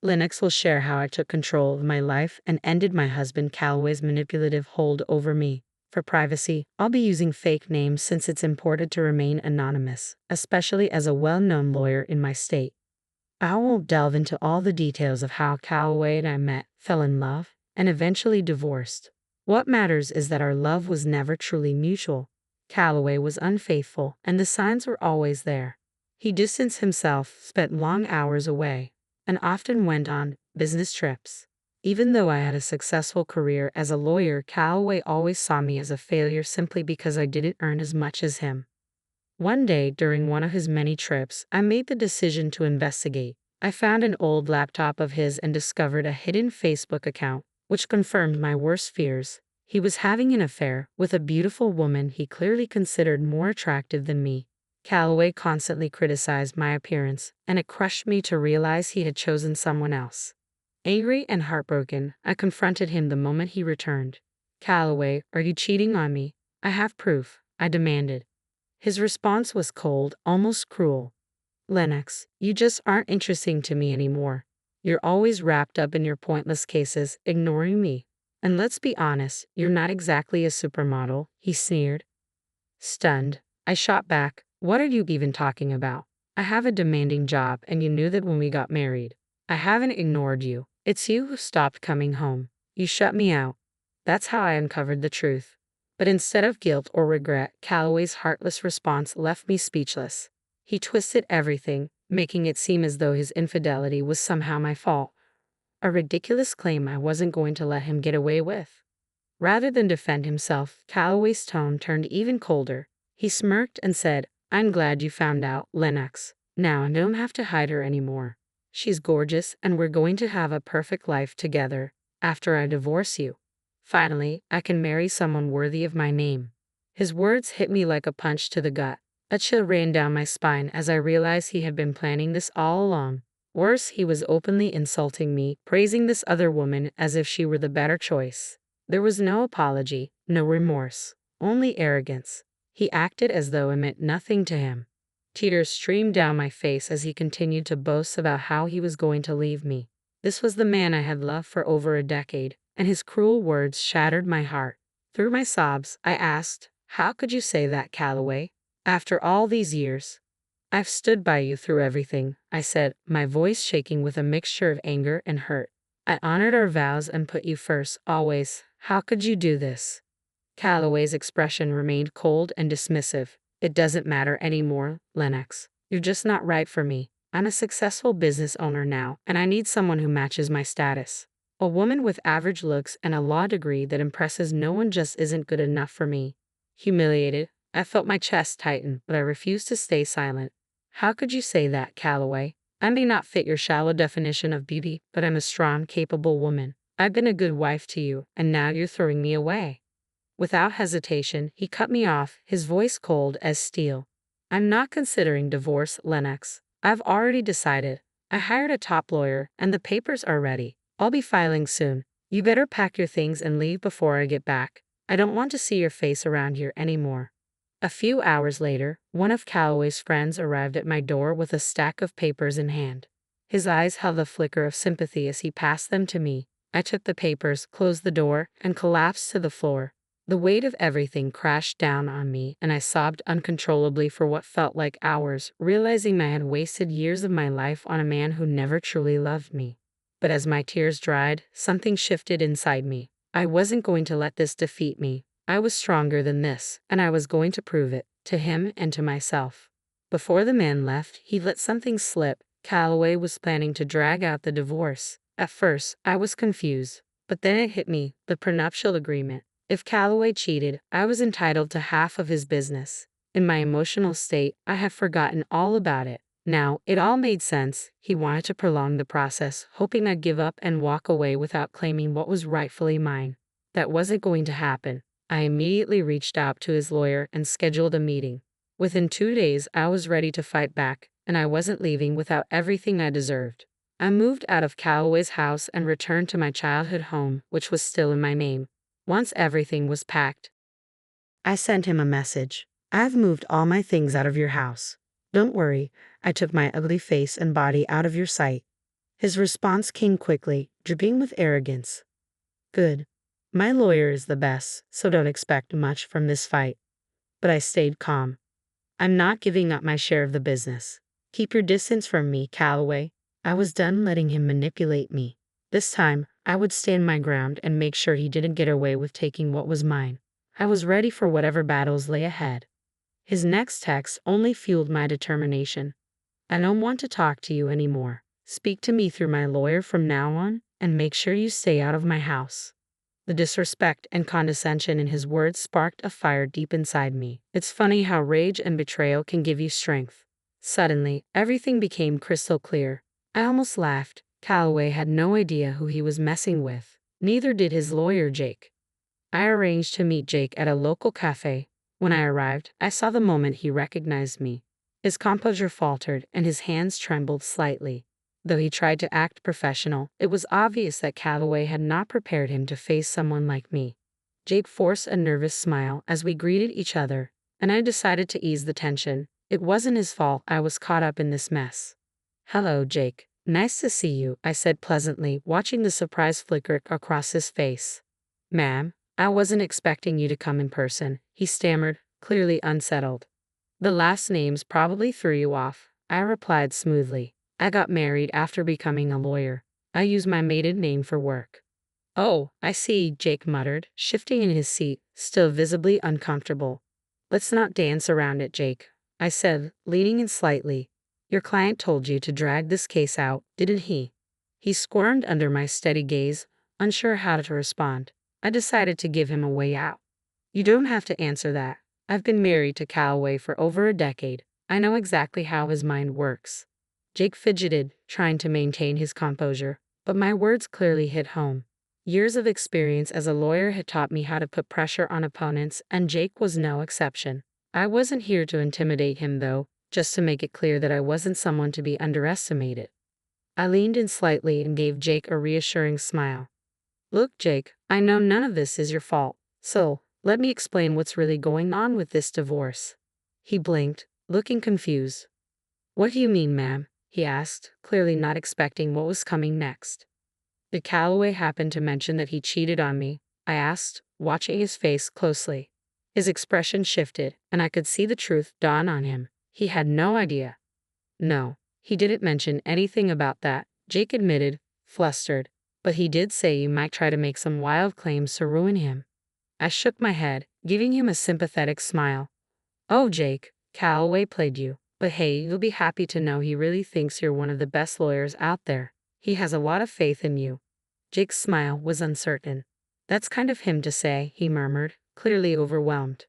Lennox will share how I took control of my life and ended my husband Callaway's manipulative hold over me. For privacy, I'll be using fake names since it's important to remain anonymous, especially as a well-known lawyer in my state. I won't delve into all the details of how Callaway and I met, fell in love, and eventually divorced. What matters is that our love was never truly mutual. Callaway was unfaithful, and the signs were always there. He distanced himself, spent long hours away, and often went on business trips. Even though I had a successful career as a lawyer, Callaway always saw me as a failure simply because I didn't earn as much as him. One day, during one of his many trips, I made the decision to investigate. I found an old laptop of his and discovered a hidden Facebook account, which confirmed my worst fears. He was having an affair with a beautiful woman he clearly considered more attractive than me. Callaway constantly criticized my appearance, and it crushed me to realize he had chosen someone else. Angry and heartbroken, I confronted him the moment he returned. "Callaway, are you cheating on me? I have proof," I demanded. His response was cold, almost cruel. "Lennox, you just aren't interesting to me anymore. You're always wrapped up in your pointless cases, ignoring me. And let's be honest, you're not exactly a supermodel," he sneered. Stunned, I shot back, "What are you even talking about? I have a demanding job, and you knew that when we got married. I haven't ignored you. It's you who stopped coming home. You shut me out." That's how I uncovered the truth. But instead of guilt or regret, Callaway's heartless response left me speechless. He twisted everything, making it seem as though his infidelity was somehow my fault. A ridiculous claim I wasn't going to let him get away with. Rather than defend himself, Callaway's tone turned even colder. He smirked and said, "I'm glad you found out, Lennox. Now I don't have to hide her anymore. She's gorgeous, and we're going to have a perfect life together after I divorce you. Finally, I can marry someone worthy of my name." His words hit me like a punch to the gut. A chill ran down my spine as I realized he had been planning this all along. Worse, he was openly insulting me, praising this other woman as if she were the better choice. There was no apology, no remorse, only arrogance. He acted as though it meant nothing to him. Tears streamed down my face as he continued to boast about how he was going to leave me. This was the man I had loved for over a decade, and his cruel words shattered my heart. Through my sobs, I asked, "How could you say that, Callaway? After all these years?" "I've stood by you through everything," I said, my voice shaking with a mixture of anger and hurt. "I honored our vows and put you first, always. How could you do this?" Callaway's expression remained cold and dismissive. "It doesn't matter anymore, Lennox. You're just not right for me. I'm a successful business owner now, and I need someone who matches my status. A woman with average looks and a law degree that impresses no one just isn't good enough for me." Humiliated, I felt my chest tighten, but I refused to stay silent. "How could you say that, Callaway? I may not fit your shallow definition of beauty, but I'm a strong, capable woman. I've been a good wife to you, and now you're throwing me away." Without hesitation, he cut me off, his voice cold as steel. "I'm not considering divorce, Lennox. I've already decided. I hired a top lawyer, and the papers are ready. I'll be filing soon. You better pack your things and leave before I get back. I don't want to see your face around here anymore." A few hours later, one of Callaway's friends arrived at my door with a stack of papers in hand. His eyes held a flicker of sympathy as he passed them to me. I took the papers, closed the door, and collapsed to the floor. The weight of everything crashed down on me, and I sobbed uncontrollably for what felt like hours, realizing I had wasted years of my life on a man who never truly loved me. But as my tears dried, something shifted inside me. I wasn't going to let this defeat me. I was stronger than this, and I was going to prove it, to him and to myself. Before the man left, he let something slip. Callaway was planning to drag out the divorce. At first, I was confused, but then it hit me, the prenuptial agreement. If Callaway cheated, I was entitled to half of his business. In my emotional state, I had forgotten all about it. Now, it all made sense. He wanted to prolong the process, hoping I'd give up and walk away without claiming what was rightfully mine. That wasn't going to happen. I immediately reached out to his lawyer and scheduled a meeting. Within 2 days, I was ready to fight back, and I wasn't leaving without everything I deserved. I moved out of Callaway's house and returned to my childhood home, which was still in my name. Once everything was packed, I sent him a message. "I've moved all my things out of your house. Don't worry, I took my ugly face and body out of your sight." His response came quickly, dripping with arrogance. Good. My lawyer is the best, so don't expect much from this fight. But I stayed calm. I'm not giving up my share of the business. Keep your distance from me, Callaway. I was done letting him manipulate me. This time, I would stand my ground and make sure he didn't get away with taking what was mine. I was ready for whatever battles lay ahead. His next text only fueled my determination. I don't want to talk to you anymore. Speak to me through my lawyer from now on, and make sure you stay out of my house. The disrespect and condescension in his words sparked a fire deep inside me. It's funny how rage and betrayal can give you strength. Suddenly, everything became crystal clear. I almost laughed. Callaway had no idea who he was messing with. Neither did his lawyer, Jake. I arranged to meet Jake at a local cafe. When I arrived, I saw the moment he recognized me. His composure faltered and his hands trembled slightly. Though he tried to act professional, it was obvious that Callaway had not prepared him to face someone like me. Jake forced a nervous smile as we greeted each other, and I decided to ease the tension. It wasn't his fault I was caught up in this mess. Hello, Jake. Nice to see you, I said pleasantly, watching the surprise flicker across his face. Ma'am, I wasn't expecting you to come in person, he stammered, clearly unsettled. The last names probably threw you off, I replied smoothly. I got married after becoming a lawyer. I use my maiden name for work. Oh, I see, Jake muttered, shifting in his seat, still visibly uncomfortable. Let's not dance around it, Jake, I said, leaning in slightly. Your client told you to drag this case out, didn't he? He squirmed under my steady gaze, unsure how to respond. I decided to give him a way out. You don't have to answer that. I've been married to Callaway for over a decade. I know exactly how his mind works. Jake fidgeted, trying to maintain his composure, but my words clearly hit home. Years of experience as a lawyer had taught me how to put pressure on opponents, and Jake was no exception. I wasn't here to intimidate him, though, just to make it clear that I wasn't someone to be underestimated. I leaned in slightly and gave Jake a reassuring smile. Look, Jake, I know none of this is your fault, so let me explain what's really going on with this divorce. He blinked, looking confused. What do you mean, ma'am? He asked, clearly not expecting what was coming next. Did Callaway happen to mention that he cheated on me? I asked, watching his face closely. His expression shifted, and I could see the truth dawn on him. He had no idea. No, he didn't mention anything about that, Jake admitted, flustered. But he did say you might try to make some wild claims to ruin him. I shook my head, giving him a sympathetic smile. Oh, Jake, Callaway played you. But hey, you'll be happy to know he really thinks you're one of the best lawyers out there. He has a lot of faith in you. Jake's smile was uncertain. That's kind of him to say, he murmured, clearly overwhelmed.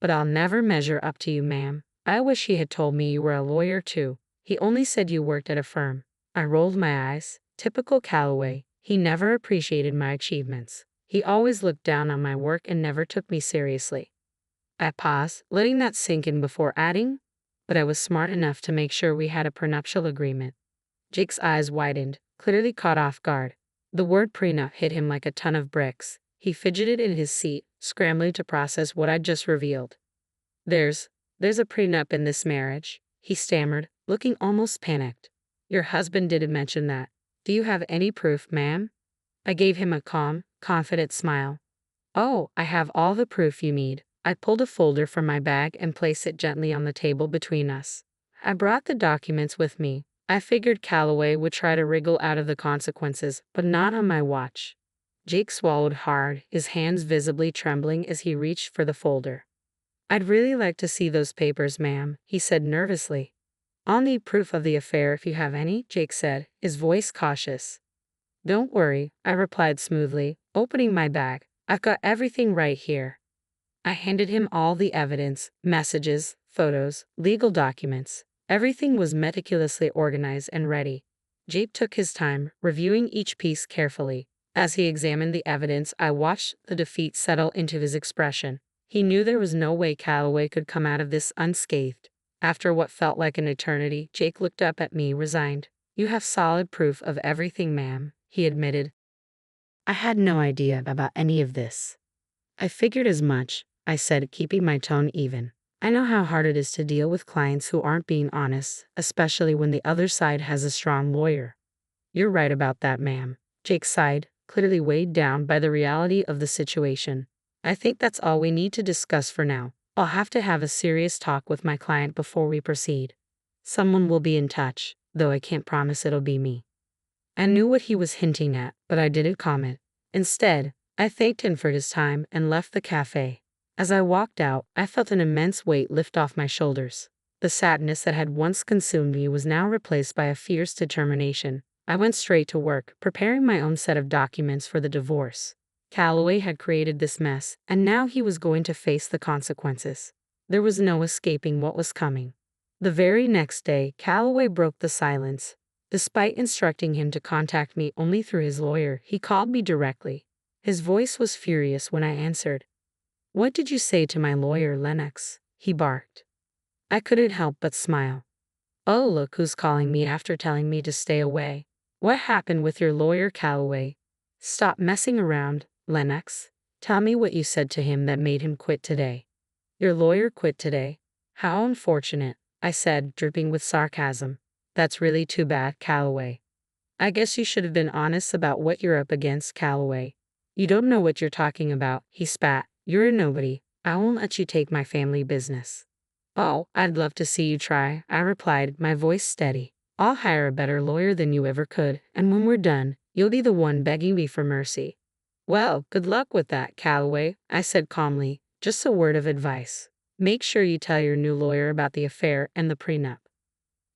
But I'll never measure up to you, ma'am. I wish he had told me you were a lawyer too. He only said you worked at a firm. I rolled my eyes. Typical Callaway. He never appreciated my achievements. He always looked down on my work and never took me seriously. I paused, letting that sink in before adding, but I was smart enough to make sure we had a prenuptial agreement. Jake's eyes widened, clearly caught off guard. The word prenup hit him like a ton of bricks. He fidgeted in his seat, scrambling to process what I'd just revealed. There's a prenup in this marriage, he stammered, looking almost panicked. Your husband didn't mention that. Do you have any proof, ma'am? I gave him a calm, confident smile. Oh, I have all the proof you need. I pulled a folder from my bag and placed it gently on the table between us. I brought the documents with me. I figured Callaway would try to wriggle out of the consequences, but not on my watch. Jake swallowed hard, his hands visibly trembling as he reached for the folder. I'd really like to see those papers, ma'am, he said nervously. I'll need proof of the affair if you have any, Jake said, his voice cautious. Don't worry, I replied smoothly, opening my bag. I've got everything right here. I handed him all the evidence, messages, photos, legal documents. Everything was meticulously organized and ready. Jake took his time, reviewing each piece carefully. As he examined the evidence, I watched the defeat settle into his expression. He knew there was no way Callaway could come out of this unscathed. After what felt like an eternity, Jake looked up at me, resigned. You have solid proof of everything, ma'am, he admitted. I had no idea about any of this. I figured as much, I said, keeping my tone even. I know how hard it is to deal with clients who aren't being honest, especially when the other side has a strong lawyer. You're right about that, ma'am. Jake sighed, clearly weighed down by the reality of the situation. I think that's all we need to discuss for now. I'll have to have a serious talk with my client before we proceed. Someone will be in touch, though I can't promise it'll be me. I knew what he was hinting at, but I didn't comment. Instead, I thanked him for his time and left the cafe. As I walked out, I felt an immense weight lift off my shoulders. The sadness that had once consumed me was now replaced by a fierce determination. I went straight to work, preparing my own set of documents for the divorce. Callaway had created this mess, and now he was going to face the consequences. There was no escaping what was coming. The very next day, Callaway broke the silence. Despite instructing him to contact me only through his lawyer, he called me directly. His voice was furious when I answered. "What did you say to my lawyer, Lennox?" he barked. I couldn't help but smile. "Oh, look who's calling me after telling me to stay away. What happened with your lawyer, Callaway?" "Stop messing around, Lennox. Tell me what you said to him that made him quit today." "Your lawyer quit today? How unfortunate," I said, dripping with sarcasm. "That's really too bad, Callaway. I guess you should have been honest about what you're up against, Callaway." "You don't know what you're talking about," he spat. "You're a nobody. I won't let you take my family business." "Oh, I'd love to see you try," I replied, my voice steady. "I'll hire a better lawyer than you ever could, and when we're done, you'll be the one begging me for mercy." "Well, good luck with that, Callaway," I said calmly. "Just a word of advice. Make sure you tell your new lawyer about the affair and the prenup."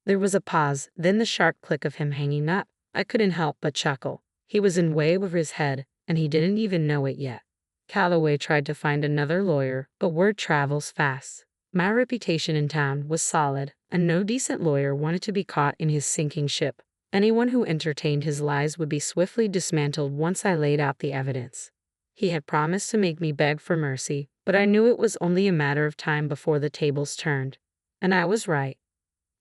There was a pause, then the sharp click of him hanging up. I couldn't help but chuckle. He was in way over his head, and he didn't even know it yet. Callaway tried to find another lawyer, but word travels fast. My reputation in town was solid, and no decent lawyer wanted to be caught in his sinking ship. Anyone who entertained his lies would be swiftly dismantled once I laid out the evidence. He had promised to make me beg for mercy, but I knew it was only a matter of time before the tables turned. And I was right.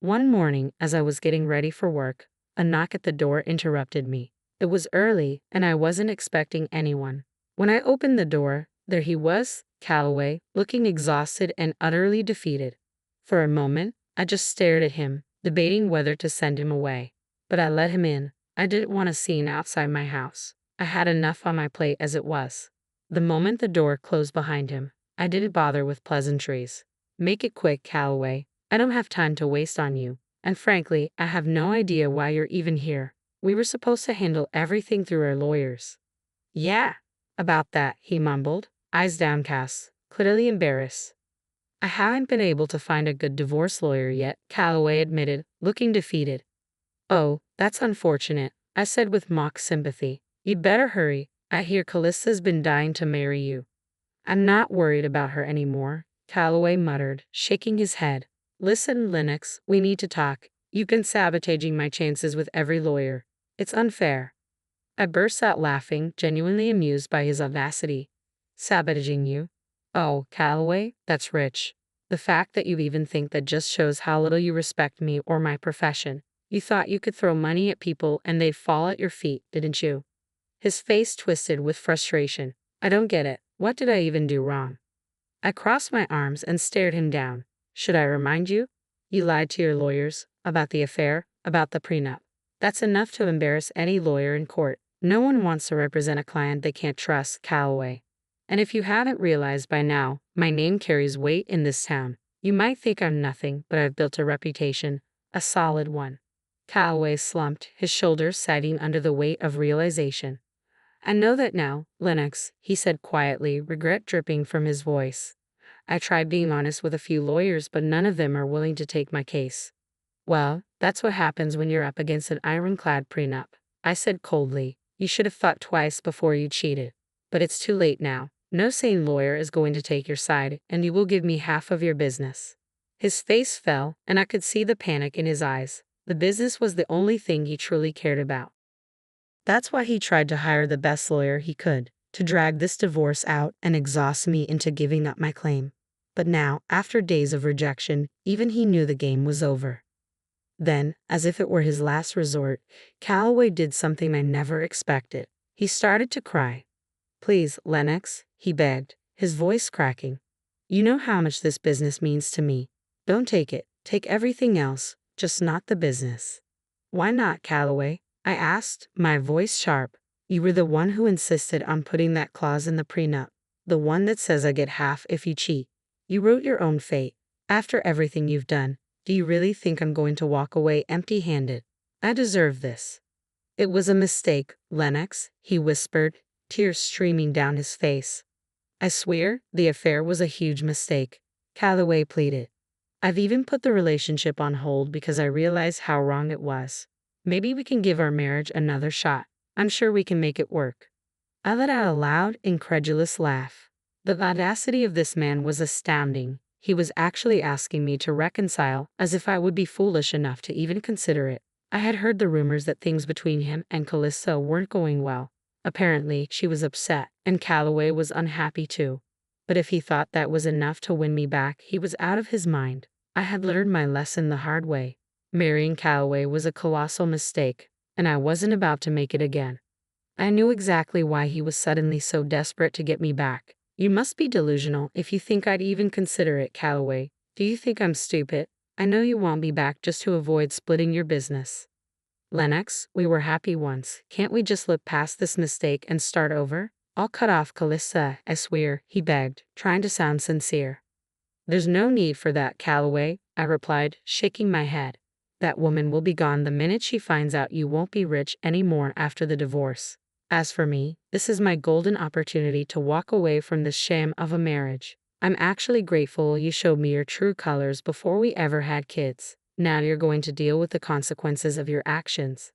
One morning, as I was getting ready for work, a knock at the door interrupted me. It was early, and I wasn't expecting anyone. When I opened the door, there he was, Callaway, looking exhausted and utterly defeated. For a moment, I just stared at him, debating whether to send him away. But I let him in. I didn't want a scene outside my house. I had enough on my plate as it was. The moment the door closed behind him, I didn't bother with pleasantries. "Make it quick, Callaway. I don't have time to waste on you. And frankly, I have no idea why you're even here. We were supposed to handle everything through our lawyers." "Yeah, about that," he mumbled, eyes downcast, clearly embarrassed. "I haven't been able to find a good divorce lawyer yet," Callaway admitted, looking defeated. "Oh, that's unfortunate," I said with mock sympathy. "You'd better hurry. I hear Callista's been dying to marry you." "I'm not worried about her anymore," Callaway muttered, shaking his head. "Listen, Lennox, we need to talk. You've been sabotaging my chances with every lawyer. It's unfair." I burst out laughing, genuinely amused by his audacity. "Sabotaging you? Oh, Callaway, that's rich. The fact that you even think that just shows how little you respect me or my profession. You thought you could throw money at people and they'd fall at your feet, didn't you?" His face twisted with frustration. "I don't get it. What did I even do wrong?" I crossed my arms and stared him down. "Should I remind you? You lied to your lawyers about the affair, about the prenup. That's enough to embarrass any lawyer in court. No one wants to represent a client they can't trust, Callaway. And if you haven't realized by now, my name carries weight in this town. You might think I'm nothing, but I've built a reputation, a solid one." Callaway slumped, his shoulders sagging under the weight of realization. "I know that now, Lennox," he said quietly, regret dripping from his voice. "I tried being honest with a few lawyers, but none of them are willing to take my case." "Well, that's what happens when you're up against an ironclad prenup," I said coldly. "You should have thought twice before you cheated. But it's too late now. No sane lawyer is going to take your side, and you will give me half of your business." His face fell, and I could see the panic in his eyes. The business was the only thing he truly cared about. That's why he tried to hire the best lawyer he could, to drag this divorce out and exhaust me into giving up my claim. But now, after days of rejection, even he knew the game was over. Then, as if it were his last resort, Callaway did something I never expected. He started to cry. "Please, Lennox," he begged, his voice cracking. "You know how much this business means to me. Don't take it. Take everything else, just not the business." "Why not, Callaway?" I asked, my voice sharp. You were the one who insisted on putting that clause in the prenup. The one that says I get half if you cheat. You wrote your own fate. After everything you've done, do you really think I'm going to walk away empty-handed? I deserve this. It was a mistake, Lennox, he whispered, tears streaming down his face. I swear, the affair was a huge mistake, Callaway pleaded. I've even put the relationship on hold because I realized how wrong it was. Maybe we can give our marriage another shot. I'm sure we can make it work. I let out a loud, incredulous laugh. The audacity of this man was astounding. He was actually asking me to reconcile, as if I would be foolish enough to even consider it. I had heard the rumors that things between him and Calista weren't going well. Apparently, she was upset, and Callaway was unhappy too. But if he thought that was enough to win me back, he was out of his mind. I had learned my lesson the hard way. Marrying Callaway was a colossal mistake, and I wasn't about to make it again. I knew exactly why he was suddenly so desperate to get me back. You must be delusional if you think I'd even consider it, Callaway. Do you think I'm stupid? I know you want me back just to avoid splitting your business. Lennox, we were happy once. Can't we just look past this mistake and start over? I'll cut off Calista, I swear, he begged, trying to sound sincere. There's no need for that, Callaway, I replied, shaking my head. That woman will be gone the minute she finds out you won't be rich anymore after the divorce. As for me, this is my golden opportunity to walk away from this sham of a marriage. I'm actually grateful you showed me your true colors before we ever had kids. Now you're going to deal with the consequences of your actions.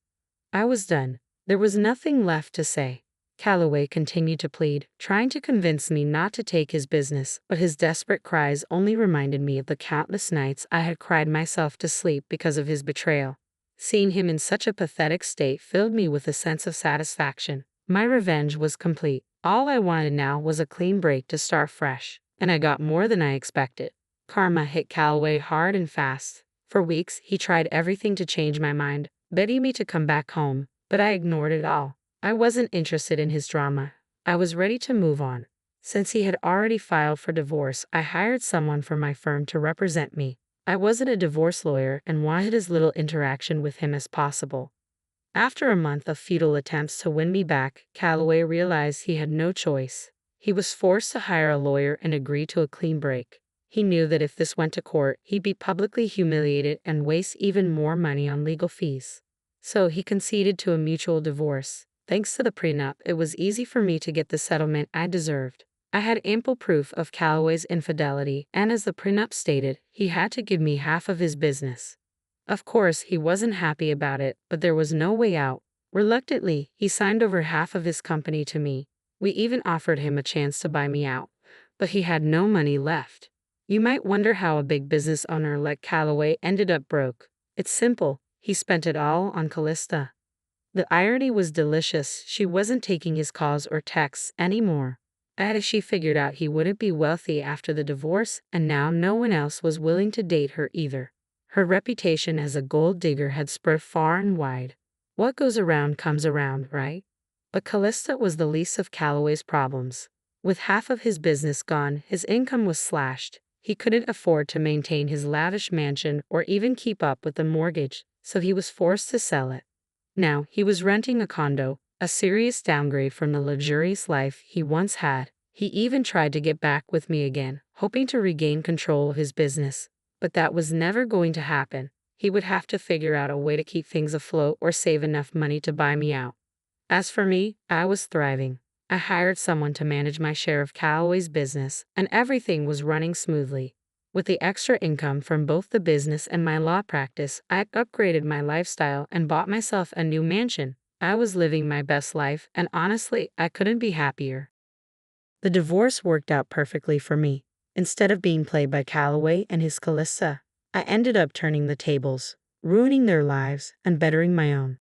I was done. There was nothing left to say. Callaway continued to plead, trying to convince me not to take his business, but his desperate cries only reminded me of the countless nights I had cried myself to sleep because of his betrayal. Seeing him in such a pathetic state filled me with a sense of satisfaction. My revenge was complete. All I wanted now was a clean break to start fresh, and I got more than I expected. Karma hit Callaway hard and fast. For weeks, he tried everything to change my mind, begging me to come back home, but I ignored it all. I wasn't interested in his drama. I was ready to move on. Since he had already filed for divorce, I hired someone from my firm to represent me. I wasn't a divorce lawyer and wanted as little interaction with him as possible. After a month of futile attempts to win me back, Callaway realized he had no choice. He was forced to hire a lawyer and agree to a clean break. He knew that if this went to court, he'd be publicly humiliated and waste even more money on legal fees. So he conceded to a mutual divorce. Thanks to the prenup, it was easy for me to get the settlement I deserved. I had ample proof of Callaway's infidelity, and as the prenup stated, he had to give me half of his business. Of course, he wasn't happy about it, but there was no way out. Reluctantly, he signed over half of his company to me. We even offered him a chance to buy me out, but he had no money left. You might wonder how a big business owner like Callaway ended up broke. It's simple. He spent it all on Calista. The irony was delicious. She wasn't taking his calls or texts anymore. As she figured out he wouldn't be wealthy after the divorce, and now no one else was willing to date her either. Her reputation as a gold digger had spread far and wide. What goes around comes around, right? But Calista was the least of Callaway's problems. With half of his business gone, his income was slashed. He couldn't afford to maintain his lavish mansion or even keep up with the mortgage, so he was forced to sell it. Now, he was renting a condo, a serious downgrade from the luxurious life he once had. He even tried to get back with me again, hoping to regain control of his business. But that was never going to happen. He would have to figure out a way to keep things afloat or save enough money to buy me out. As for me, I was thriving. I hired someone to manage my share of Callaway's business, and everything was running smoothly. With the extra income from both the business and my law practice, I upgraded my lifestyle and bought myself a new mansion. I was living my best life, and honestly, I couldn't be happier. The divorce worked out perfectly for me. Instead of being played by Callaway and his Calista, I ended up turning the tables, ruining their lives, and bettering my own.